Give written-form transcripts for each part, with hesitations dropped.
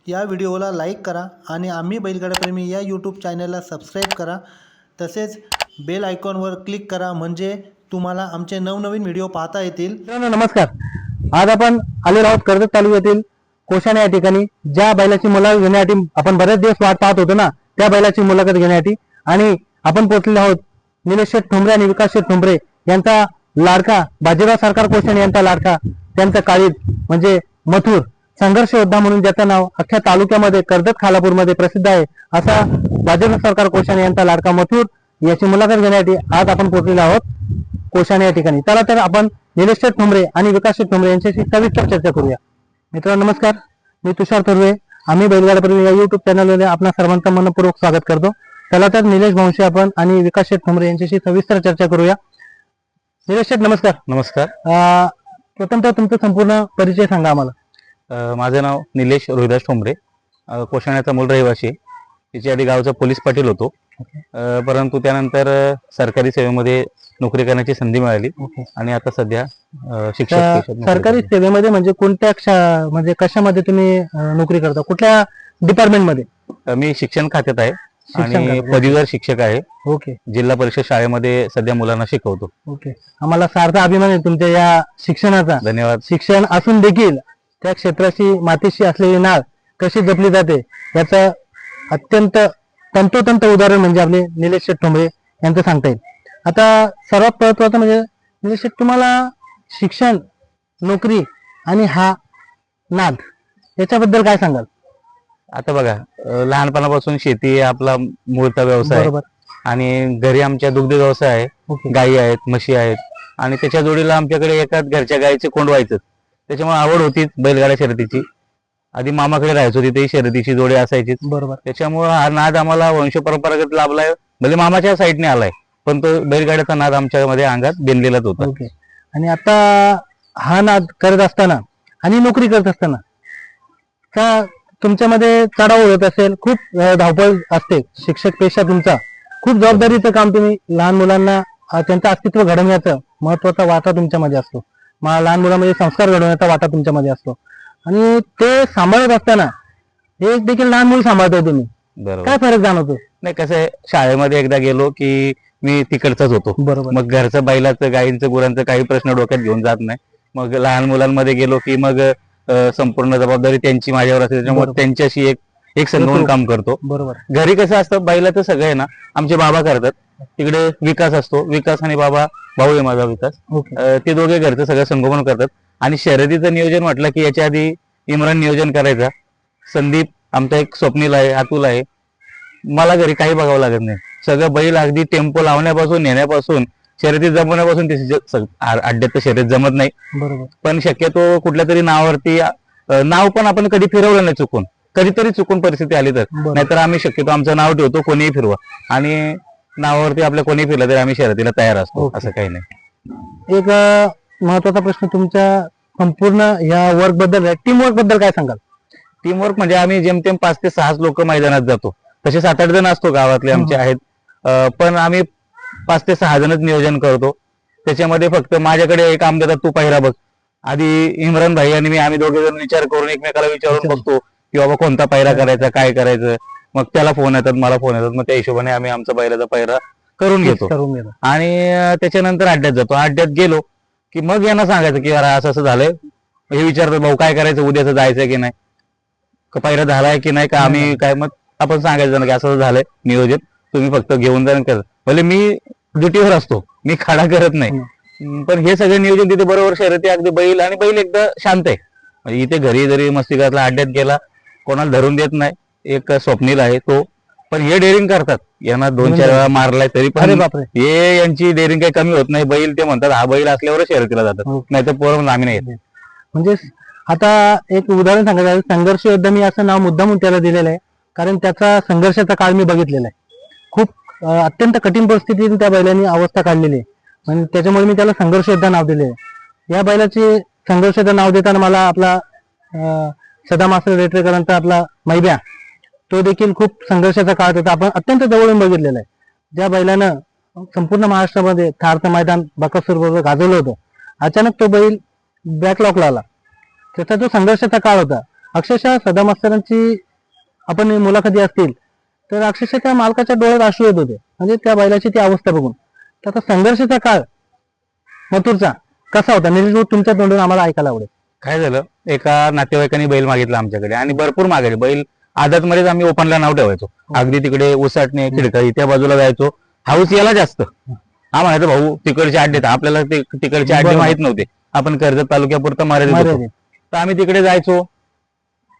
या व्हिडिओला लाईक करा आणि आम्ही बैलगाडाप्रेमी या यूट्यूब चॅनलला सबस्क्राईब करा. तसेच बेल आयकॉनवर क्लिक करा म्हणजे तुम्हाला आमचे नवनवीन व्हिडिओ पाहता येतील. मित्रांनो नमस्कार. आज आपण आलेलो आहोत कर्जत तालुक्यातील कोशाणे या ठिकाणी. ज्या बैलाची मुलाखत घेण्यासाठी आपण बरेच दिवस वाट पाहत होतो ना, त्या बैलाची मुलाखत घेण्यासाठी आणि आपण पोहोचलेलो आहोत निलेश शेठ ठोंबरे आणि विकास शेठ ठोंबरे यांचा लाडका बाजीराव सरकार कोशाणे यांचा लाडका, त्यांचा काळीज म्हणजे मथुर संघर्ष योद्धा म्हणून ज्याचं नाव अख्ख्या तालुक्यामध्ये कर्जत खालापूरमध्ये प्रसिद्ध आहे, असा बाजीराव सरकार कोशाणे यांचा लाडका मथुर याची मुलाखत घेण्यासाठी आज आपण पोहोचलेलो आहोत कोशाणे या ठिकाणी. चला तर आपण निलेश शेठ ठोंबरे आणि विकास शेठ ठोंबरे यांच्याशी सविस्तर चर्चा करूया. मित्रांनो नमस्कार, मी तुषार थोरवे. आम्ही बैलगाडाप्रेमी या युट्यूब चॅनलमध्ये आपणा सर्वांचं मनपूर्वक स्वागत करतो. चला तर निलेश भाऊंशी आपण आणि विकास शेठ ठोंबरे यांच्याशी सविस्तर चर्चा करूया. निलेश शेठ नमस्कार. नमस्कार. प्रथमतः तुमचा संपूर्ण परिचय सांगा आम्हाला. माझे नाव निलेश रोहिदास ठोंबरे, कोशाण्याचा मूळ रहिवासी. तिच्या आधी गावचा पोलीस पाटील होतो, परंतु त्यानंतर सरकारी सेवेमध्ये नोकरी करण्याची संधी मिळाली आणि आता सध्या शिक्षक. सरकारी सेवेमध्ये म्हणजे कोणत्या म्हणजे कशामध्ये तुम्ही नोकरी करता, कुठल्या डिपार्टमेंटमध्ये? मी शिक्षण खात्यात आहे आणि खात्यात. पदवीधर शिक्षक आहे. ओके जिल्हा परिषद शाळेमध्ये सध्या मुलांना शिकवतो. ओके. आम्हाला सार्थ अभिमान आहे तुमच्या या शिक्षणाचा. धन्यवाद. शिक्षण असून देखील त्या क्षेत्राशी मातीशी असलेली नाळ कशी जपली जाते याचं अत्यंत तंतोतंत उदाहरण म्हणजे आपले निलेश शेठ ठोंबरे यांचं सांगता येईल. आता सर्वात महत्वाचं म्हणजे निलेश शेठ, तुम्हाला शिक्षण, नोकरी आणि हा नाद याच्याबद्दल काय सांगाल? आता बघा, लहानपणापासून शेती हे आपला मूळचा व्यवसाय आहे बरोबर. आणि घरी आमच्या दुग्ध व्यवसाय आहे. ओके. गायी आहेत, म्हशी आहेत आणि त्याच्या जोडीला आमच्याकडे एकाच घरच्या गायीचे कोंड व्हायचं. त्याच्यामुळे आवड होती बैलगाड्या शर्यतीची. आधी मामाकडे राहायचो, तिथेही शर्यतीची जोडी असायचीच. बरोबर. त्याच्यामुळे हा नाद आम्हाला वंशपरंपरागत लाभलाय. भले मामाच्या साईडने आलाय, पण तो बैलगाड्याचा नाद आमच्यामध्ये अंगात बेनलेलाच होता. ओके. आणि आता हा नाद करत असताना आणि नोकरी करत असताना का तुमच्यामध्ये चढाव होत असेल, खूप धावपळ असते. शिक्षक पेशा तुमचा खूप जबाबदारीचं काम, तुम्ही लहान मुलांना त्यांचं अस्तित्व घडवण्याचा महत्वाचा वाटा तुमच्यामध्ये असतो. लहान मुलांमध्ये संस्कार घडवण्याचा वाटा तुमच्यामध्ये असतो आणि ते सांभाळत असताना एक देखील लहान मुलं सांभाळताय तुम्ही, बरोबर. काय फरक जाणवतो? नाही, कसं आहे, शाळेमध्ये एकदा गेलो की मी तिकडचाच होतो. बरोबर. मग घरचं बैलाचं, गायींचं, गुरांचं काही प्रश्न डोक्यात घेऊन जात नाही. मग लहान मुलांमध्ये गेलो की मग संपूर्ण जबाबदारी त्यांची माझ्यावर असते. त्याच्यामुळे बरोबर. त्यांच्याशी एक संघ म्हणून काम करतो. बरोबर. घरी कसं असतं, बैलाचं सगळं आहे ना आमचे बाबा करतात. तिकडे विकास असतो, विकास आणि बाबा, भाऊ आहे माझा विकास, ओके. ते दोघे घरचं सगळं संगोपन करतात. आणि शर्यतीचं नियोजन म्हटलं की याच्या आधी इम्रान नियोजन करायचा, संदीप आमचा एक स्वप्नील आहे, अतुल आहे. मला घरी काही बघावं लागत नाही. सगळं बैल अगदी टेम्पो लावण्यापासून, नेण्यापासून, शर्यतीत जमवण्यापासून, अड्ड्यात तर शर्यत जमत नाही. बरोबर. पण शक्यतो कुठल्या तरी नावावरती नाव पण आपण कधी फिरवलं नाही चुकून. कधीतरी चुकून परिस्थिती आली तर, नाहीतर आम्ही शक्यतो आमचं नाव ठेवतो, कोणीही फिरवा, आणि नावावरती आपल्या कोणी फिरलं तरी आम्ही शर्यतीला तयार असतो. असं काही नाही. एक महत्वाचा प्रश्न तुमच्या संपूर्ण या वर्क बद्दल, टीम वर्क बद्दल काय सांगाल? टीम वर्क म्हणजे आम्ही जेमतेम 5 ते 6 लोक मैदानात जातो. तसे 7-8 जण असतो गावातले आमचे आहेत, पण आम्ही 5 ते 6 जणच नियोजन करतो. त्याच्यामध्ये फक्त माझ्याकडे एक काम देतात, तू पाहिरा बघ. आधी इम्रान भाई आणि मी, आम्ही दोघे जण विचार करून एकमेकाला विचारून बघतो की बाबा कोणता पायरा करायचा, काय करायचं. मग त्याला फोन येतात, मला फोन येतात, मग त्या हिशोबाने आम्ही आमचा बैलाचा पायरा करून घेतो. आणि त्याच्यानंतर अड्ड्यात जातो. अड्ड्यात गेलो की मग यांना सांगायचं की अरे असं असं झालंय. हे विचारतात, भाऊ काय करायचं, उद्याचं जायचंय की नाही, का पायरा झालाय की नाही, का आम्ही काय. मग आपण सांगायचं ना की असं झालंय नियोजन, तुम्ही फक्त घेऊन जाऊन करा. भले मी ड्युटीवर असतो, मी खाडा करत नाही, पण हे सगळे नियोजन तिथे बरोबर शर्यती अगदी बैल, आणि बैल एकदा शांत आहे. म्हणजे इथे घरी जरी मस्ती करतला, अड्ड्यात गेला, कोणाला धरून देत नाही. एक स्वप्नील आहे तो, पण हे डेअरिंग करतात. यांना 2-4 वेळा मारलाय तरी पण हे यांची डेअरिंग काही कमी होत नाही. बैल ते म्हणतात हा बैल असल्यावरच शर्यतीला जातात, नाही तर पोरं आम्ही नाही येत. म्हणजे आता एक उदाहरण सांगायचं, संघर्ष योद्धा मी असं नाव मुद्दामून त्याला दिलेलं आहे, कारण त्याचा संघर्षाचा काळ मी बघितलेला आहे. खूप अत्यंत कठीण परिस्थितीतून त्या बैलांनी अवस्था काढलेली आहे, म्हणजे त्याच्यामुळे मी त्याला संघर्ष योद्धा नाव दिले आहे. या बैलाचे संघर्षाचं नाव देताना मला आपला सदा मास्टर रेटरेकरांचा आपला मैब्या, तो देखील खूप संघर्षाचा काळ होता. आपण अत्यंत जवळून बघितलेला आहे. ज्या बैलानं संपूर्ण महाराष्ट्रामध्ये थारचं मैदान बकासूर बरोबर गाजवलं होतं, अचानक तो बैल बॅकलॉकला आला. त्याचा जो संघर्षाचा काळ होता अक्षरशः सदा मास्तरांची आपण मुलाखती असतील तर अक्षरशः त्या मालकाच्या डोळ्यात अश्रू येत होते, म्हणजे त्या बैलाची ती अवस्था बघून. तर आता संघर्षाचा काळ मथुरचा कसा होता निलेश भाऊ, तुमच्या तोंडून आम्हाला ऐकायला आवडेल. काय झालं, एका नातेवाईकांनी बैल मागितला आमच्याकडे आणि भरपूर मागायचे बैल. आदतमध्येच आम्ही ओपनला नाव ठेवायचो, अगदी तिकडे उसाटणे खिडकाई त्या बाजूला जायचो. हाऊस याला जास्त, हा म्हणायचं भाऊ तिकडचे अड्डे, तिकडचे अड्डे बरोबर. माहित नव्हते, आपण कर्जत तालुक्यापुरतं मर्यादित होतो. तर आम्ही तिकडे जायचो.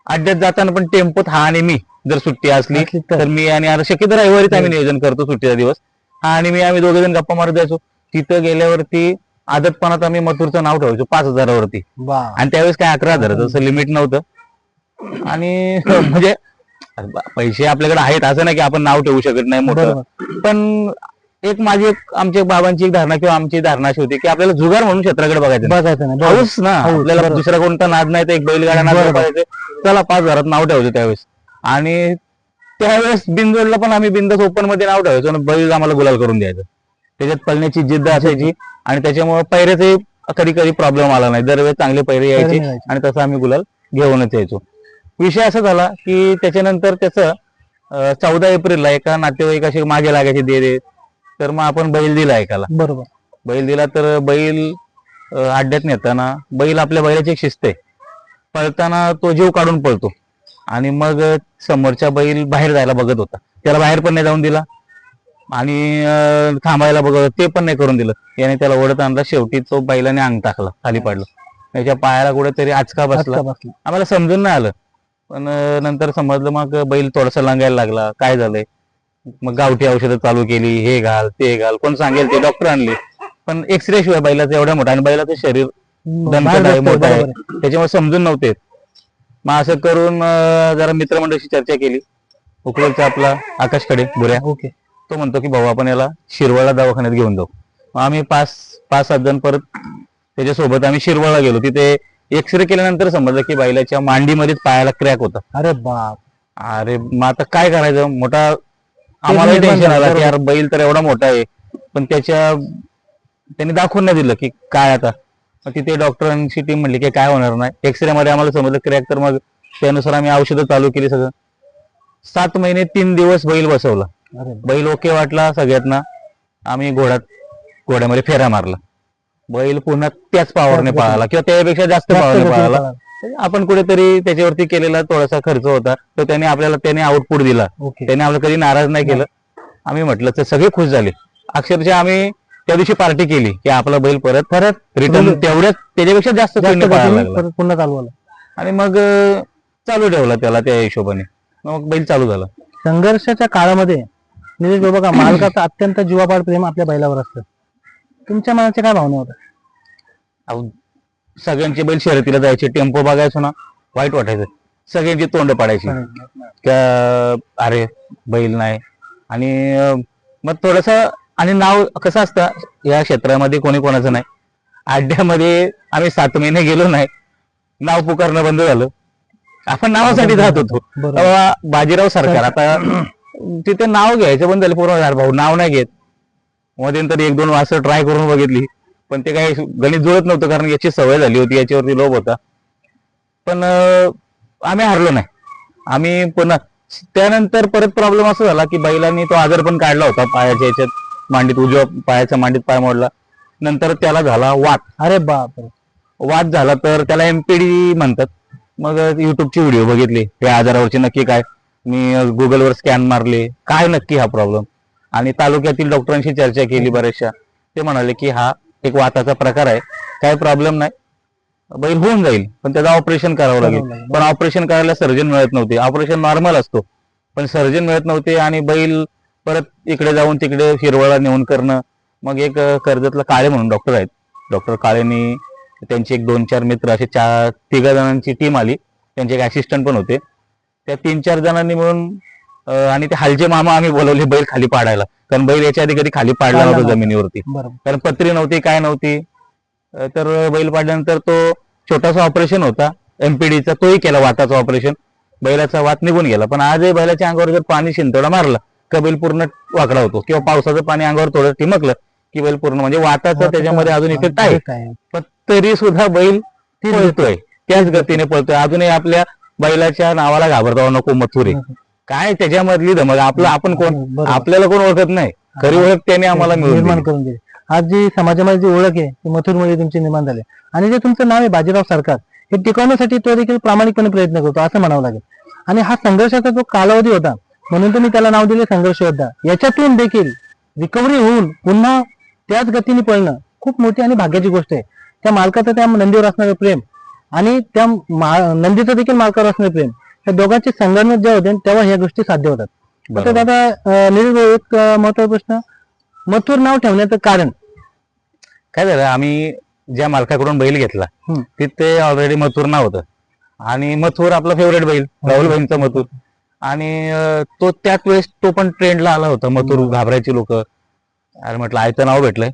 अड्ड्यात जाताना पण टेम्पोत हा आणि मी, जर सुट्टी असली तर मी आणि आता शक्यतो रविवारीच आम्ही नियोजन करतो सुट्टीचा दिवस. हा आणि मी आम्ही दोघे जण गप्पा मारत जायचो. तिथं गेल्यावरती आदतपणात आम्ही मथुरचं नाव ठेवायचो 5,000 वरती, आणि त्यावेळेस काय 11,000 जसं लिमिट नव्हतं. आणि म्हणजे पैसे आपल्याकडे आहेत असं नाही की आपण नाव ठेवू शकत नाही मोठं, पण एक आमच्या बाबांची एक धारणा किंवा आमची धारणा अशी होती की आपल्याला जुगार म्हणून क्षेत्राकडे बघायचं नाही. हाऊस ना, आपल्याला दुसरा कोणता नाद नाही तर एक बैलगाडा नाद पाहिजे, चला 5,000 नाव ठेवायचं त्यावेळेस. आणि त्यावेळेस बिनजोडला पण आम्ही बिंदास ओपन मध्ये नाव ठेवायचो आणि बैल आम्हाला गुलाल करून द्यायचं. त्याच्यात पळण्याची जिद्द असायची आणि त्याच्यामुळे पैऱ्याचे कधी कधी प्रॉब्लेम आला नाही, दरवेळेस चांगले पैरे यायचे आणि तसं आम्ही गुलाल घेऊनच यायचो. विषय असा झाला की त्याच्यानंतर त्याचं 14 एप्रिलला एका नातेवाईकाशी मागे लागायचे दे, तर मग आपण बैल दिला एकाला. बरोबर. बैल दिला तर बैल अड्ड्यात नेताना बैल, आपल्या बैलाची एक शिस्त आहे, पळताना तो जीव काढून पळतो आणि मग समोरच्या बैल बाहेर जायला बघत होता, त्याला बाहेर पण नाही जाऊन दिला आणि थांबायला बघत ते पण नाही करून दिलं. याने त्याला ओढत आणला, शेवटी तो बैलाने अंग टाकला, खाली पडला, त्याच्या पायाला कुठेतरी आचका बसला. आम्हाला समजून नाही आलं, पण नंतर समजलं. मग बैल थोडासा लांगायला लागला, काय झालंय, मग गावठी औषधं चालू केली, हे घाल ते घाल, कोण सांगेल ते डॉक्टर आणले, पण एक्सरे शिवाय बैलाचं एवढा मोठा, आणि बैलाचं शरीर दणकट आहे, मोठं आहे, त्याच्यामुळे समजून नव्हते. मग असं करून जरा मित्रमंडळाशी चर्चा केली. उकळचा आपला आकाशकडे बुऱ्या, ओके, तो म्हणतो की भाऊ आपण याला शिरवळला दवाखान्यात घेऊन जाऊ. मग आम्ही 5-7 जण परत त्याच्यासोबत आम्ही शिरवळला गेलो. तिथे एक्सरे केल्यानंतर समजलं की बैलाच्या मांडीमध्येच पायाला क्रॅक होता. अरे बाप, अरे मग आता काय करायचं, मोठा आम्हाला टेन्शन आला की यार बैल तर एवढा मोठा आहे, पण त्यांनी दाखवून नाही दिलं की काय आता. मग तिथे डॉक्टरांची टीम म्हणली की काय होणार नाही. एक्सरे मध्ये आम्हाला समजलं क्रॅक, तर मग त्यानुसार आम्ही औषधं चालू केली सगळं. 7 महिने 3 दिवस बैल बसवला. बैल ओके वाटला सगळ्यांना. आम्ही घोड्यामध्ये फेरा मारला. बैल पुन्हा त्याच पावरने पळाला किंवा त्यापेक्षा जास्त पावरने पळाला. आपण कुठेतरी त्याच्यावरती केलेला थोडासा खर्च होता, तर त्याने आउटपुट दिला. त्याने आपल्याला कधी नाराज नाही केलं. आम्ही म्हटलं तर सगळे खुश झाले. अक्षरशः आम्ही त्या दिवशी पार्टी केली की आपला बैल परत रिटर्न तेवढ्याच त्याच्यापेक्षा जास्त पुन्हा चालू आला आणि मग चालू ठेवला त्याला त्या हिशोबाने. मग बैल चालू झाला. संघर्षाच्या काळामध्ये निलेश भाऊ बघा, मालकाचं अत्यंत जीवापाड प्रेम आपल्या बैलावर असतं. तुमच्या मनाच्या काय भावना होत्या? सगळ्यांचे बैल शर्यतीला जायचे, टेम्पो बघायचो ना, वाईट वाटायचं. सगळ्यांची तोंड पाडायची का अरे बैल नाही. आणि मग थोडस, आणि नाव कसं असतं या क्षेत्रामध्ये कोणी कोणाचं नाही. अड्ड्यामध्ये आम्ही 7 महिने गेलो नाही, नाव पुकारणं बंद झालं. आपण नावासाठी राहत होतो. बाजीराव सरकार आता तिथे नाव घ्यायचं बंद झालं. पूर्ण भाऊ नाव नाही घेत. मध्यंतरी 1-2 वासर ट्राय करून बघितली, पण ते काही गणित जुळत नव्हतं, कारण याची सवय झाली होती, याच्यावरती लोभ होता. पण आम्ही हारलो नाही. आम्ही पुन्हा त्यानंतर परत प्रॉब्लेम असा झाला की बैलांनी तो आजार पण काढला होता पायाच्या याच्यात, मांडीत, उजव्या पायाच्या मांडीत पाय मोडला. नंतर त्याला झाला वात. अरे बाप, वात झाला तर त्याला एमपीडी म्हणतात. मग युट्यूबचे व्हिडिओ बघितले या आजारावरचे, नक्की काय. मी गुगलवर स्कॅन मारले, काय नक्की हा प्रॉब्लेम. आणि तालुक्यातील डॉक्टरांशी चर्चा केली बऱ्याचशा. ते म्हणाले की हा एक वाताचा प्रकार आहे, काय प्रॉब्लेम नाही, बैल होऊन जाईल, पण त्याचं ऑपरेशन करावं लागेल. पण ऑपरेशन करायला सर्जन मिळत नव्हते. ऑपरेशन नॉर्मल असतो, पण सर्जन मिळत नव्हते. आणि बैल परत इकडे जाऊन तिकडे शिरवळा नेऊन करणं. मग एक कर्जतला काळे म्हणून डॉक्टर आहेत, डॉक्टर काळेंनी त्यांचे एक 2-4 मित्र, असे 3 जणांची टीम आली. त्यांचे एक असिस्टंट पण होते. त्या 3-4 जणांनी मिळून आणि ते हालचे मामा आम्ही बोलवले बैल खाली पाडायला, कारण बैल याच्या आधी कधी खाली पाडला नव्हता जमिनीवरती, कारण पत्री नव्हती, काय नव्हती. तर बैल पाडल्यानंतर तो छोटासा ऑपरेशन होता एमपीडीचा, तोही केला, वाताचा ऑपरेशन. बैलाचा वात निघून गेला. पण आजही बैलाच्या अंगावर जर पाणी शिंतोडा मारला का बैल पूर्ण वाकडा होतो, किंवा पावसाचं पाणी अंगावर थोडं टिमकलं की बैल पूर्ण, म्हणजे वाताचा त्याच्यामध्ये अजून इफेक्ट आहे. पण तरी सुद्धा बैल पळतोय, त्याच गतीने पळतोय. अजूनही आपल्या बैलाच्या नावाला घाबरता नको मथुरे. काय त्याच्यामधली धमक, आपलं आपण कोण, बरोबर. आपल्याला कोण ओळखत नाही, खरी ओळख त्याने आम्हाला मिळवून निर्माण दिली. करून दिली. आज जी समाजामध्ये जी ओळख आहे ती मथुरमध्ये तुमची निर्माण झाली आणि जे तुमचं नाव आहे बाजीराव सरकार हे टिकवण्यासाठी तो देखील प्रामाणिकपणे प्रयत्न करतो असं म्हणावं लागेल. आणि हा संघर्षाचा जो कालावधी होता म्हणून तुम्ही त्याला नाव दिले संघर्ष योद्धा. याच्यातून देखील रिकव्हरी होऊन पुन्हा त्याच गतीने पळणं खूप मोठी आणि भाग्याची गोष्ट आहे. त्या मालकाचं त्या नंदीवर असणारं प्रेम आणि त्या नंदीचं देखील मालकावर असणारं प्रेम, या दोघांचे संगणमत जे होते तेव्हा ह्या गोष्टी साध्य होतात. आता बरोबर. दादा निलेश भाऊ, एक महत्त्वाचा प्रश्न, मथुर नाव ठेवण्याचं कारण? काय झालं, आम्ही ज्या मालकाकडून बैल घेतला हम्म. तिथे ऑलरेडी मथुर नाव होतं आणि मथुर आपला फेवरेट बैल, राहुल भाईंचा मथुर. आणि तो त्याच वेळेस तो पण ट्रेंडला आला होता. मथुर घाबरायची लोक, अरे म्हटलं आयतं नाव भेटलंय,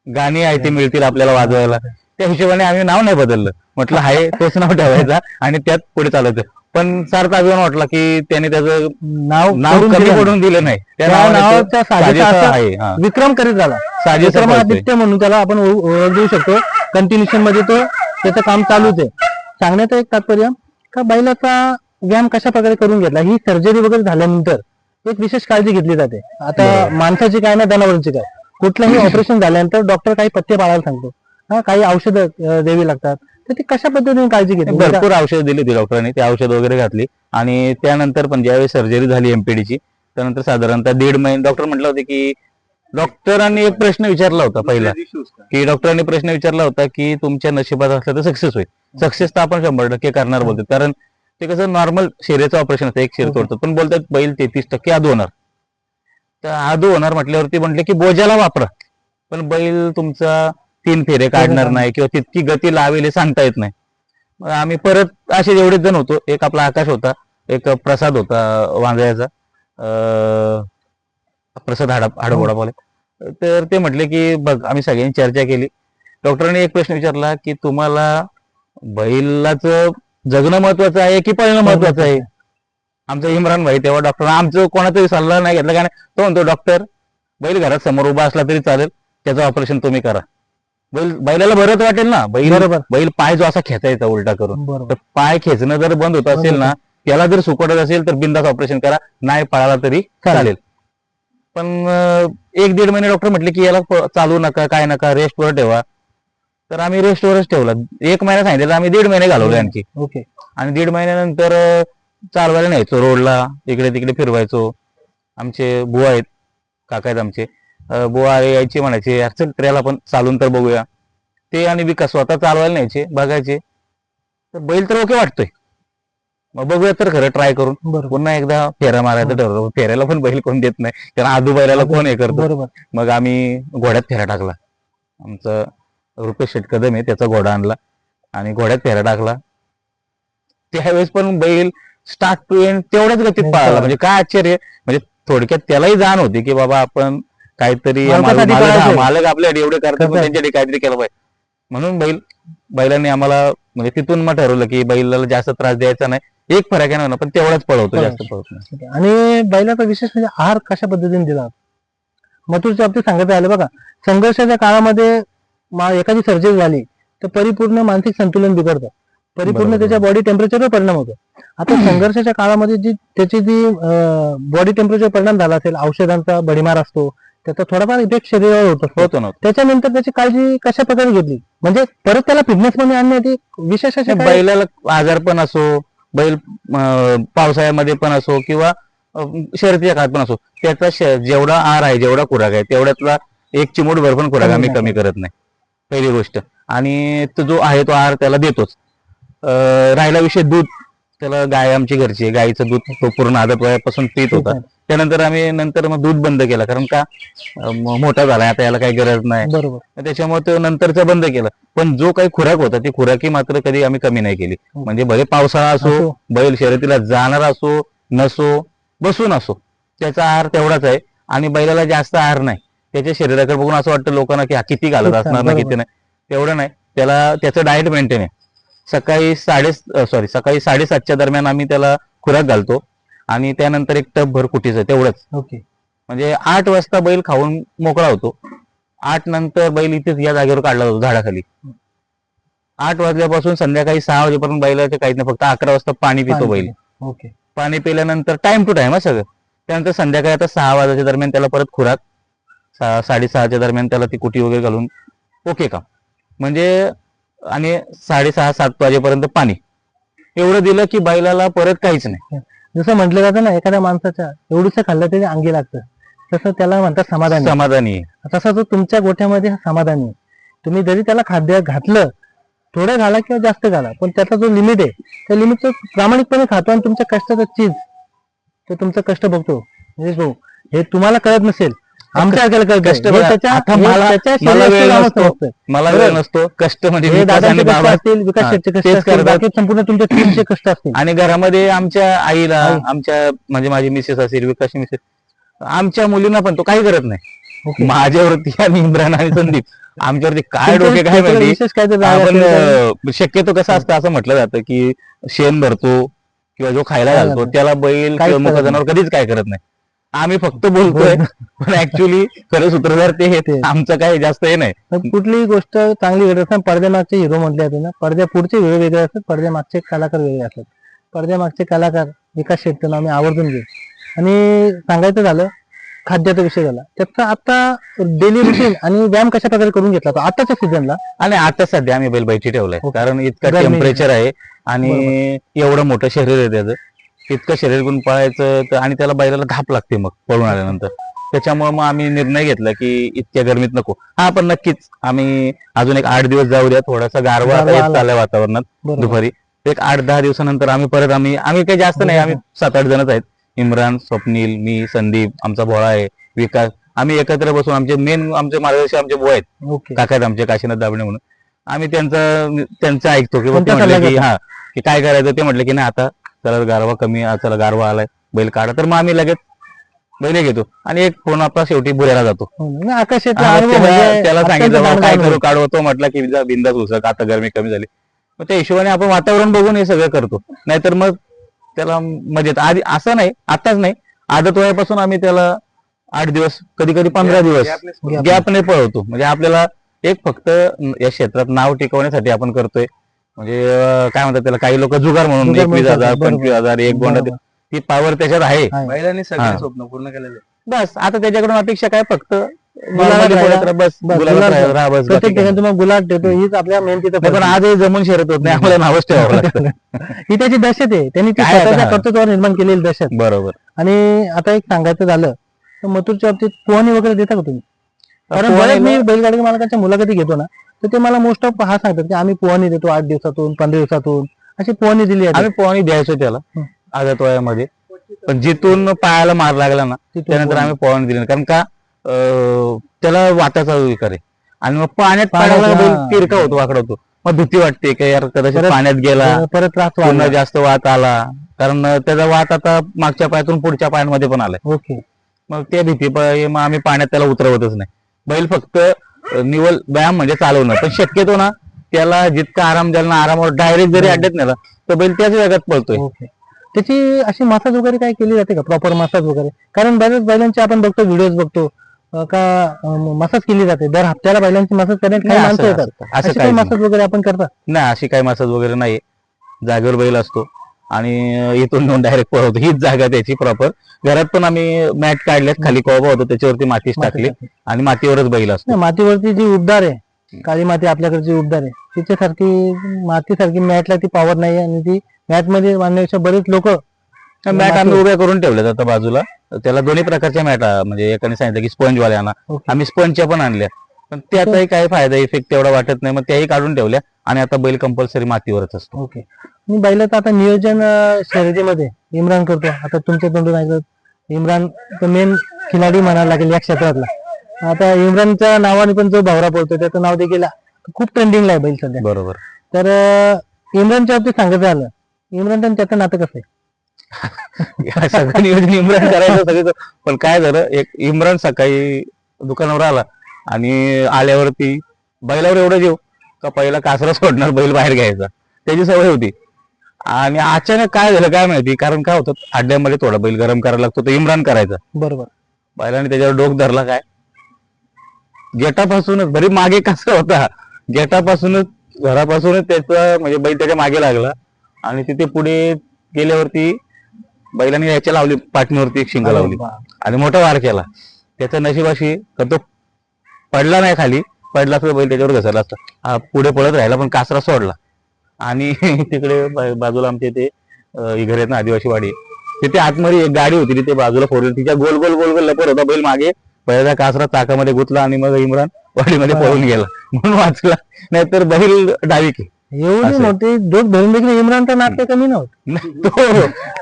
गाणी आयती मिळतील आपल्याला वाजवायला, त्या हिशोबाने आम्ही नाव नाही बदललं. म्हटलं आहे तोच नाव ठेवायचा आणि त्यात पुढे चालायचं. पण सारखा अभिमान वाटला की त्याने त्याचं नाव कमी दिलं पडून दिलं नाही. त्या त्या नावाने तो नावाचा साजेसा साजेसा असा आहे. हा. विक्रम करीत झाला. साजेसा विक्रमादित्य म्हणून त्याला आपण ओळख देऊ शकतो. कंटिन्युएशन मध्ये तो त्याचं काम चालूच आहे. सांगण्याचं एक तात्पर्य का बैलाचा व्यायाम कशा प्रकारे करून घेतला, ही सर्जरी वगैरे झाल्यानंतर एक विशेष काळजी घेतली जाते. आता माणसाची काय ना जनावरांची काय, कुठलंही ऑपरेशन झाल्यानंतर डॉक्टर काही पथ्य पाळायला सांगतो, काही औषधं द्यावी लागतात. तर ती कशा पद्धतीने काळजी घेतली? भरपूर औषध दिली होती डॉक्टरांनी, ते औषध वगैरे घातली. आणि त्यानंतर पण ज्यावेळी सर्जरी झाली एमपीडीची, त्यानंतर साधारणतः 1.5 महिने डॉक्टर म्हटलं होते की, डॉक्टरांनी एक प्रश्न विचारला होता पहिला, की डॉक्टरांनी प्रश्न विचारला होता की तुमच्या नशिबात असलं तर सक्सेस होईल. सक्सेस तर आपण 100% करणार बोलतात, कारण ते कसं नॉर्मल शिरेचं ऑपरेशन असतं, एक शिर तोडतं. पण बोलतात बैल 33% आदू होणार. तर आदू होणार म्हटल्यावरती म्हटले की बोजाला वापरा, पण बैल तुमचा 3 फेरे काढणार नाही किंवा तितकी गती लावेल हे सांगता येत नाही. मग आम्ही परत असे एवढेच जण होतो. एक आपला आकाश होता, एक प्रसाद होता वांजळ्याचा, प्रसाद हाडबोडा बोले. तर ते म्हटले की बघ, आम्ही सगळ्यांनी चर्चा केली. डॉक्टरांनी एक प्रश्न विचारला की तुम्हाला बैलाचं जगणं महत्वाचं आहे की पळणं महत्वाचं आहे? आमचा इम्रान भाई तेव्हा डॉक्टर, आमचं कोणाचाही सल्ला नाही घेतला, का नाही. तो म्हणतो डॉक्टर, बैल घरात समोर उभा असला तरी चालेल, त्याचं ऑपरेशन तुम्ही करा. बैलाला बरंच वाटेल ना. बैल पाय जो असा खेचायचा उलटा करून, बरोबर. तर पाय खेचणं जर बंद होत असेल ना, त्याला जर सुकवत असेल तर बिंदास ऑपरेशन करा, नाही पळाला तरी चालेल. पण 1-1.5 महिने डॉक्टर म्हटले की याला चालू नका, काय नका, रेस्टवर ठेवा. तर आम्ही रेस्टवरच ठेवला. 1 महिना सांगितलं, आम्ही 1.5 महिने घालवले आणखी. ओके. आणि 1.5 महिन्यानंतर चालवायला न्यायचो, रोडला इकडे तिकडे फिरवायचो. आमचे बुवा आहेत, काका आहेत आमचे, बुवा यायचे, म्हणायचे यार चल ट्रेला पण चालून तर बघूया. ते आणि विकास स्वतः चालवायला न्यायचे, बघायचे, तर बैल तर ओके वाटतोय, मग बघूया तर खरं ट्राय करून. पुन्हा एकदा फेरा मारायचं ठरवलं. फेऱ्याला पण बैल कोण देत नाही, कारण आदू बैलाला कोण हे करतो. बरोबर. मग आम्ही घोड्यात फेरा टाकला. आमचं रुपेश शेट कदम आहे, त्याचा घोडा आणला आणि घोड्यात फेरा टाकला. त्यावेळेस पण बैल स्टार्ट टू एंड तेवढ्याच गतीत पळाला. म्हणजे काय आश्चर्य, म्हणजे थोडक्यात त्यालाही जाण होती की बाबा आपण काहीतरी मालक आपल्यासाठी एवढे करतात, त्यांच्यासाठी काहीतरी केलं पाहिजे. म्हणून बैलांनी आम्हाला, म्हणजे तिथून मग ठरवलं की बैलाला जास्त त्रास द्यायचा नाही. एक फरक आहे ना, पण तेवढाच पळवतो, जास्त पळवत नाही. आणि बैलाचा विशेष म्हणजे आहार कशा पद्धतीने दिला? मथुरच्या बाबतीत सांगायचं आलं बघा, संघर्षाच्या काळामध्ये एखादी सर्जरी झाली तर परिपूर्ण मानसिक संतुलन बिघडतं, परिपूर्ण त्याच्या बॉडी टेम्परेचरवर परिणाम होतो. आता संघर्षाच्या काळामध्ये त्याची जी बॉडी टेम्परेचर परिणाम झाला असेल, औषधांचा भडीमार असतो, त्याचा थोडाफार इफेक्ट शरीरावर होतो ना. त्याच्यानंतर त्याची काळजी कशा प्रकारे घेतली, म्हणजे परत त्याला फिटनेस मध्ये आणण्याची विशेष अशी बैलाला आजार पण असो, बैल पावसाळ्यामध्ये पण असो किंवा शर्यतीच्या काळात पण असो, त्याचा जेवढा आहार आहे, जेवढा खुराक आहे, तेवढ्यातला 1 चिमूटभर पण खुराक आम्ही कमी करत नाही, पहिली गोष्ट. आणि तो जो आहे तो आहार त्याला देतोच. राहिला विषय दूध, त्याला गाय आमची घरची आहे, गाईचं दूध तो पूर्ण आदत वयापासून पीत होता. त्यानंतर आम्ही नंतर मग दूध बंद केलं, कारण का मोठा झाला आता, याला काही गरज नाही. बरोबर. त्याच्यामुळे तो नंतरचं बंद केलं. पण जो काही खुराक होता ती खुराकी मात्र कधी आम्ही कमी नाही केली. म्हणजे भले पावसाळा असो, बैल शर्यतीला जाणार असो नसो, बसून असो, त्याचा आहार तेवढाच आहे. आणि बैलाला जास्त आहार नाही. त्याच्या शरीराकडे बघून असं वाटतं लोकांना की हा किती घालत असणार ना, किती नाही, तेवढं नाही. त्याला त्याचं डाएट मेंटेन आहे. सकाळी 7:30च्या दरम्यान आम्ही त्याला खुराक घालतो आणि त्यानंतर 1 टब भर कुटीचं, तेवढंच. म्हणजे 8 वाजता बैल खाऊन मोकळा होतो. 8 नंतर बैल इथेच या जागेवर काढला जातो झाडाखाली. 8 वाजल्यापासून संध्याकाळी 6 वाजेपर्यंत बैलाचे काहीच नाही, फक्त 11 वाजता पाणी पितो बैल. ओके. पाणी पिल्यानंतर टाइम टू टाइम सगळं. त्यानंतर संध्याकाळी आता 6 वाजेच्या दरम्यान त्याला परत खुराक, 6:30च्या दरम्यान त्याला ती कुटी वगैरे घालून ओके काम म्हणजे, आणि 6:30-7 वाजेपर्यंत पाणी एवढं दिलं की बैलाला परत काहीच नाही. जसं म्हटलं जातं ना, एखाद्या माणसाच्या एवढंच खाल्लं तरी अंगी लागतं, तसं त्याला म्हणतात समाधानी. समाधानी. तसा जो तुमच्या गोठ्यामध्ये समाधानी आहे. तुम्ही जरी त्याला खाद्य घातलं, थोडं घाला किंवा जास्त घाला, पण त्याचा जो लिमिट आहे त्या लिमिटचं प्रामाणिकपणे खातो आणि तुमच्या कष्टाचं चीज तो तुमचं कष्ट बघतो. म्हणजे हे तुम्हाला कळत नसेल, आमच्या कष्ट मला वेळ नसतो. कष्ट म्हणजे विकास आणि बाबा असतील, विकास शेटचे कष्ट असतील, बाकी संपूर्ण तुमच्या टीमचे कष्ट असतील. आणि घरामध्ये आमच्या आईला, आमच्या म्हणजे माझी मिसेस असेल, विकास मिसेस, आमच्या मुलींना पण तो काही करत नाही. माझ्यावरती आणि इम्रान आणि संदीप आमच्यावरती काय डोके काय माहिती. आपण शक्यतो कसं असतं, असं म्हटलं जातं की शेण भरतो किंवा जो खायला घालतो त्याला बैल किंवा मुख जनावर कधीच काय करत नाही. आम्ही फक्त बोलतोय, पण ऍक्च्युली खरं सूत्रधार ते हे. आमचं काही जास्त हे नाही. कुठलीही गोष्ट चांगली घडत असताना पडद्यामागचे हिरो म्हटले जाते ना, पडद्या पुढचे हिरो वेगळे असतात, पडद्यामागचे कलाकार वेगळे असतात. पडद्यामागचे कलाकार विकास शेट्टींना आम्ही आवर्जून घेऊ. आणि सांगायचं झालं खाद्याचा विषय झाला, त्याचा आता डेली रुटीन आणि व्यायाम कशा प्रकारे करून घेतला तो आताच्या सीझनला. आणि आता सध्या आम्ही बैल बैठी ठेवलाय, कारण इतकं टेम्परेचर आहे आणि एवढं मोठं शरीर आहे त्याचं, इतकं शरीर गुण पळायचं आणि त्याला बैलाला धाप लागते मग पळून आल्यानंतर. त्याच्यामुळे मग आम्ही निर्णय घेतला की इतक्या गरमीत नको. हा, पण नक्कीच आम्ही अजून एक 8 दिवस जाऊ द्या, थोडासा गारवा येत चाललाय वातावरणात दुपारी. एक 8-10 दिवसानंतर आम्ही परत आम्ही काही जास्त नाही, आम्ही 7-8 जणच आहेत. इम्रान, स्वप्नील, मी, संदीप, आमचा भोळा आहे, विकास, आम्ही एकत्र बसून आमचे मार्गदर्शक आमचे बुवा आहेत, काका आहेत आमचे काशीनाथ दाबणे म्हणून. आम्ही त्यांचं ऐकतो की म्हटलं की हा की काय करायचं. ते म्हटलं की नाही आता चला गारवा कमी, चला गारवा आलाय, बैल काढा. तर मग आम्ही लगेच बैल घेतो आणि एक फोन आपला शेवटी बुऱ्याला जातो. आकाश त्याला सांगितलं काय करू, काढू. तो म्हटला की बिंदास उसक, आता गरमी कमी झाली. मग त्या हिशोबाने आपण वातावरण बघून हे सगळं करतो. नाहीतर मग त्याला मजेत आधी असं नाही, आताच नाही, आदत वयापासून आम्ही त्याला 8 दिवस, कधी कधी 15 दिवस गॅपने पळवतो. म्हणजे आपल्याला एक फक्त या क्षेत्रात नाव टिकवण्यासाठी आपण करतोय. म्हणजे काय म्हणतात त्याला, काही लोक जुगार म्हणून 21,000, 25,000, एक गोंडा, ती पॉवर त्याच्यात आहे. बैलांनी सगळे स्वप्न पूर्ण केलेले. बस आता त्याच्याकडून अपेक्षा काय, फक्त गुलाब देतो हीच आपल्या मेहनतीचं. पण आज हे जमून शर्यत होत नाही, आम्हाला नावच ठेवावं लागतं. ही त्याची दहशत आहे, त्यांनी स्वतःच्या कर्तृत्वावर निर्माण केलेली दहशत. बरोबर. आणि आता एक सांगायचं झालं तर मथुरच्या बाबतीत पोहणी वगैरे देता का तुम्ही? कारण बरेच मी बैलगाडी मालकाच्या मुलाखती घेतो ना, तर ते मला मोस्ट ऑफ हा सांगतात की आम्ही पोहणी देतो 8 दिवसातून 15 दिवसातून अशी पोहणी दिली. आम्ही पोहणी द्यायचो त्याला आदत वयामध्ये, पण जिथून पायाला मार लागला ना त्यानंतर आम्ही पोहणी दिली. कारण का त्याला वाताचा विकार आहे आणि मग पाण्यात पाडायला बैल तिरका होतो, वाकडा होतो. मग भीती वाटते की यार कदाचित पाण्यात गेला परत पुन्हा जास्त वात आला, कारण त्याचा वात आता मागच्या पायातून पुढच्या पायांमध्ये पण आलाय. ओके. मग त्या भीती मग आम्ही पाण्यात त्याला उतरवतच नाही. बैल फक्त निवल व्यायाम म्हणजे चालवणं, पण शक्यतो ना त्याला जितका आराम द्याल ना, आरामावर डायरेक्ट जरी अड्ड्यात नेला तर बैल त्याच वेगात पळतोय. त्याची अशी मसाज वगैरे काय केली जाते का, प्रॉपर मसाज वगैरे? कारण बऱ्याच बैलांचे आपण बघतो, व्हिडिओज बघतो का मसाज केली जाते, दर हप्त्याला बैलांची मसाज करण्यात माणसं येतात. असं काही मसाज वगैरे आपण करता? नाही, अशी काही मसाज वगैरे नाही. जागेवर बैल असतो आणि इथून नेऊन डायरेक्ट पळवतो, हीच जागा त्याची प्रॉपर. घरात पण आम्ही मॅट काढल्यात, खाली कोबा होतो त्याच्यावरती मातीच टाकली आणि मातीवरच बैल असतो. मातीवरती जी उबदार आहे, काळी माती आपल्याकडची उबदार आहे, तिच्यासारखी मातीसारखी मॅटला ती पॉवर नाही. आणि ती मॅट मध्ये मांडण्यापेक्षा बरेच लोक मॅट आम्ही उभ्या करून ठेवल्या जातात बाजूला. त्याला दोन्ही प्रकारच्या मॅट, म्हणजे एकाने सांगितलं की स्पंजवाल्या आणा, आम्ही स्पंजच्या पण आणल्या, पण त्याचाही काही फायदा इफेक्ट तेवढा वाटत नाही. मग त्याही काढून ठेवल्या आणि आता बैल कंपल्सरी मातीवरच असतो. ओके. मी बैलाचं आता नियोजन शर्यतीमध्ये इम्रान करतो. आता तुमच्या तोंडून ऐकत, इम्रान मेन खिलाडी म्हणायला लागेल या क्षेत्रातला. आता इम्रानच्या नावाने पण जो भावरा पळतो त्याचं नाव देखील खूप ट्रेंडिंगला आहे बैल सध्या. बरोबर. तर इम्रानच्या बाबतीत सांगायचं झालं, इम्रान त्याचं नातं कसं आहे? सगळं नियोजन इम्रान करायचं सगळं. पण काय झालं, एक इम्रान सकाळी दुकानावर आला आणि आल्यावरती बैलावर एवढं जेव का पहिला कासरा सोडणार, बैल बाहेर घ्यायचा, त्याची सवय होती. आणि अचानक काय झालं काय माहिती, कारण काय होतं अड्ड्यामध्ये थोडा बैल गरम करायला लागतो, तो इम्रान करायचा. बरोबर. बैलाने त्याच्यावर डोक धरला, काय गेटापासूनच भरी मागे कासरा होता, गेटापासूनच घरापासूनच त्याचा म्हणजे बैल त्याच्या मागे लागला आणि तिथे पुढे गेल्यावरती बैलाने याच्या लावली पाठणीवरती एक शिंग लावली आणि मोठा वार केला. त्याचा नशिबाशी तर तो पडला नाही खाली, पडला तर बैल त्याच्यावर घसरला असता. हा पुढे पळत राहिला पण कासरा सोडला आणि तिकडे बाजूला आमचे ते घर आहेत ना आदिवासी वाडी, तिथे आतमध्ये एक गाडी होती तिथे बाजूला फोडली, तिच्या गोल गोल गोल गोल लपत होता बैल मागे. पहिला कासरा चाकामध्ये गुतला आणि मग इम्रान वाडीमध्ये पळून गेला म्हणून वाचला, नाहीतर बैल डावी की एवढी असं. नव्हती दोन धरून देखील इम्रानचा नाट्य कमी नव्हतं.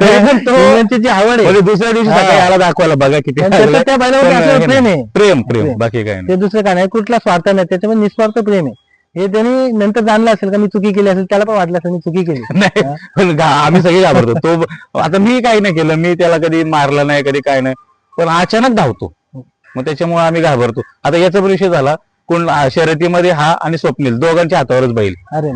तरी पण तो इम्रानची जी आवड आहे म्हणजे दुसऱ्या दिवशी सकाळी आला दाखवायला बघा किती आणि त्याचं त्या बैलावर असलेलं प्रेम आहे. प्रेम प्रेम बाकी काय नाही. ते दुसरं काय नाही, कुठला स्वार्थ नाही, त्याच्यामध्ये निस्वार्थ प्रेम आहे. हे त्यांनी नंतर जाणलं असेल का मी चुकी केली असेल, त्याला पण वाटलं असेल मी चुकी केली. नाही पण आम्ही सगळे घाबरतो. तो आता मी काही नाही केलं, मी त्याला कधी मारलं नाही कधी काय नाही, पण अचानक धावतो मग त्याच्यामुळे आम्ही घाबरतो. आता याचा पण विषय झाला कोण शर्यतीमध्ये हा आणि स्वप्नील दोघांच्या हातावरच बैल. अरे